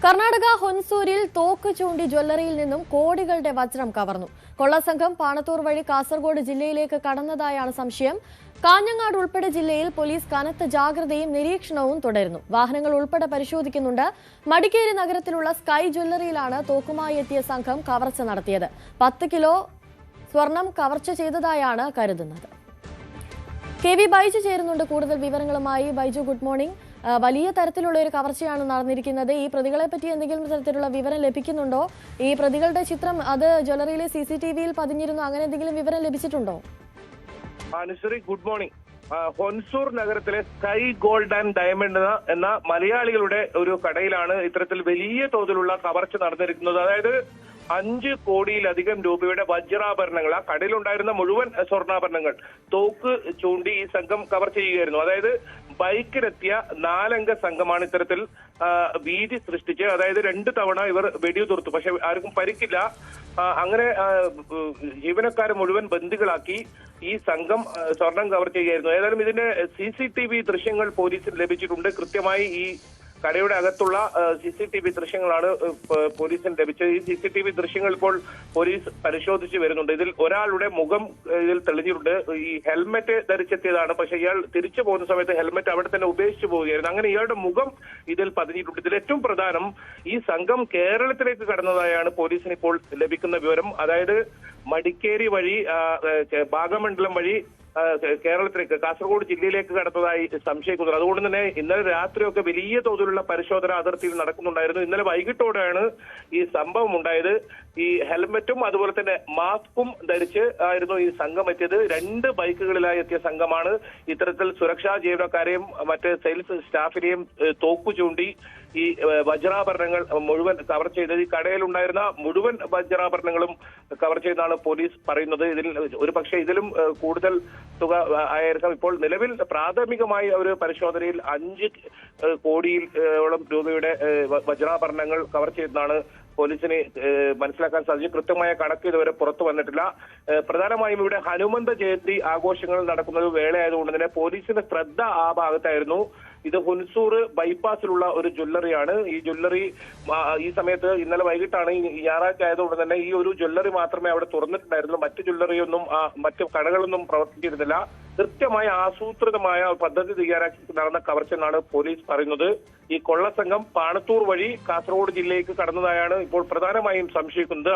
കർണാടക ഹൊൻസൂരിൽ തോക്ക് ചൂണ്ടി ജ്വല്ലറിയിൽ നിന്നും കോടികളുടെ വജ്രം കവർന്നു. കൊള്ളസംഘം പാണത്തൂർ വഴി കാസർഗോഡ് ജില്ലയിലേക്ക് കടന്നതായാണ് സംശയം. കാഞ്ഞങ്ങാട് ഉൾപ്പെടെ ജില്ലയിൽ പോലീസ് കനത്ത ജാഗ്രതയും നിരീക്ഷണവും തുടരുന്നു. വാഹനങ്ങൾ ഉൾപ്പെടെ പരിശോധിക്കുന്നുണ്ട്. മടിക്കേരി നഗരത്തിലുള്ള സ്കൈ ജ്വല്ലറിയിലാണ് തോക്കുമായി എത്തിയ സംഘം കവർച്ച നടത്തിയത്. 10 കിലോ സ്വർണം കവർച്ച ചെയ്തതായാണ് കരുതുന്നത്. KV ബൈജു ചേരുന്നുണ്ട് കൂടുതൽ വിവരങ്ങളുമായി. Baiju, good morning. വലിയ തരത്തിലുള്ള ഒരു കവർച്ചയാണ് നടന്നിരിക്കുന്നത്. ഈ പ്രതികളെ പറ്റി എന്തെങ്കിലും തരത്തിലുള്ള വിവരം ലഭിക്കുന്നുണ്ടോ? ഈ പ്രതികളുടെ ചിത്രം അത് ജ്വല്ലറിയിലെ CCTV-യിൽ പതിഞ്ഞിരുന്നു, അങ്ങനെ എന്തെങ്കിലും വിവരം ലഭിച്ചിട്ടുണ്ടോ? Anusree, good morning. ഹൊൻസൂർ നഗരത്തിലെ സ്കൈ ഗോൾഡ് ആൻഡ് ഡയമണ്ട് എന്ന മലയാളികളുടെ ഒരു കടയിലാണ് ഇത്തരത്തിൽ വലിയ തോതിലുള്ള കവർച്ച നടന്നിരിക്കുന്നത്. അതായത് 5 കോടിയിലധികം രൂപയുടെ വജ്രാഭരണങ്ങൾ, ആ കടയിലുണ്ടായിരുന്ന മുഴുവൻ സ്വർണ്ണാഭരണങ്ങൾ തോക്ക് ചൂണ്ടി ഈ സംഘം കവർ ചെയ്യുകയായിരുന്നു. അതായത് ബൈക്കിലെത്തിയ 4 അംഗ സംഘമാണ് ഇത്തരത്തിൽ ഭീതി സൃഷ്ടിച്ച്, അതായത് 2 തവണ ഇവർ വെടിയുതിർത്തു. പക്ഷെ ആർക്കും പരിക്കില്ല. അങ്ങനെ ജീവനക്കാരെ മുഴുവൻ ബന്ദികളാക്കി ഈ സംഘം സ്വർണം കവർ ചെയ്യുകയായിരുന്നു. ഏതായാലും ഇതിന്റെ CCTV ദൃശ്യങ്ങൾ പോലീസിന് ലഭിച്ചിട്ടുണ്ട്. കൃത്യമായി ഈ കടയുടെ അകത്തുള്ള CCTV ദൃശ്യങ്ങളാണ് പോലീസിന് ലഭിച്ചത്. ഈ CCTV ദൃശ്യങ്ങൾ ഇപ്പോൾ പോലീസ് പരിശോധിച്ച് വരുന്നുണ്ട്. ഇതിൽ ഒരാളുടെ മുഖം ഇതിൽ തെളിഞ്ഞിട്ടുണ്ട്. ഈ ഹെൽമെറ്റ് ധരിച്ചെത്തിയതാണ്, പക്ഷെ ഇയാൾ തിരിച്ചു പോകുന്ന സമയത്ത് ഹെൽമെറ്റ് അവിടെ തന്നെ ഉപേക്ഷിച്ചു പോവുകയായിരുന്നു. അങ്ങനെ ഇയാളുടെ മുഖം ഇതിൽ പതിഞ്ഞിട്ടുണ്ട്. ഇതിൽ ഏറ്റവും പ്രധാനം, ഈ സംഘം കേരളത്തിലേക്ക് കടന്നതായാണ് പോലീസിന് ഇപ്പോൾ ലഭിക്കുന്ന വിവരം. അതായത് മടിക്കേരി വഴി, ഭാഗമണ്ഡലം വഴി കേരളത്തിലേക്ക്, കാസർഗോഡ് ജില്ലയിലേക്ക് കടന്നതായി സംശയിക്കുന്നത്. അതുകൊണ്ട് തന്നെ ഇന്നലെ രാത്രിയൊക്കെ വലിയ തോതിലുള്ള പരിശോധന അതിർത്തിയിൽ നടക്കുന്നുണ്ടായിരുന്നു. ഇന്നലെ വൈകിട്ടോടെയാണ് ഈ സംഭവം ഉണ്ടായത്. ഈ ഹെൽമെറ്റും അതുപോലെ തന്നെ മാസ്കും ധരിച്ച് ആയിരുന്നു ഈ സംഘം എത്തിയത്. 2 ബൈക്കുകളിലായി എത്തിയ സംഘമാണ് ഇത്തരത്തിൽ സുരക്ഷാ ജീവനക്കാരെയും മറ്റ് സെയിൽസ് സ്റ്റാഫിനെയും തോക്കു ചൂണ്ടി ഈ വജ്രാഭരണങ്ങൾ മുഴുവൻ കവർ ചെയ്തത്. ഈ കടയിലുണ്ടായിരുന്ന മുഴുവൻ വജ്രാഭരണങ്ങളും കവർ ചെയ്തെന്നാണ് പോലീസ് പറയുന്നത്. ഇതിൽ ഒരു പക്ഷേ ഇതിലും കൂടുതൽ തുക ആയിരിക്കാം. ഇപ്പോൾ നിലവിൽ പ്രാഥമികമായി ഒരു പരിശോധനയിൽ 5 കോടിയോളം രൂപയുടെ വജ്രാഭരണങ്ങൾ കവർ ചെയ്തെന്നാണ് പോലീസിന് മനസ്സിലാക്കാൻ സാധിച്ചു. കൃത്യമായ കണക്ക് ഇതുവരെ പുറത്തു വന്നിട്ടില്ല. പ്രധാനമായും ഇവിടെ ഹനുമന്ത ജയന്തി ആഘോഷങ്ങൾ നടക്കുന്നത് വേളയായതുകൊണ്ട് തന്നെ പോലീസിന്റെ ശ്രദ്ധ ആ ഭാഗത്തായിരുന്നു. ഇത് ഹുൻസൂർ ബൈപ്പാസിലുള്ള ഒരു ജ്വല്ലറിയാണ്. ഈ ജ്വല്ലറി ഈ സമയത്ത് ഇന്നലെ വൈകിട്ടാണ്, ഈ ഞായറാഴ്ച ആയതുകൊണ്ട് തന്നെ ഈ ഒരു ജ്വല്ലറി മാത്രമേ അവിടെ തുറന്നിട്ടുണ്ടായിരുന്നുള്ളൂ. മറ്റു ജ്വല്ലറിയൊന്നും മറ്റു കടകളൊന്നും പ്രവർത്തിച്ചിരുന്നില്ല. കൃത്യമായ ആസൂത്രിതമായ പദ്ധതി തയ്യാറാക്കി നടന്ന കവർച്ചയെന്നാണ് പോലീസ് പറയുന്നത്. ഈ കൊള്ളസംഘം പാണത്തൂർ വഴി കാസർഗോഡ് ജില്ലയിലേക്ക് കടന്നതായാണ് ഇപ്പോൾ പ്രധാനമായും സംശയിക്കുന്നത്.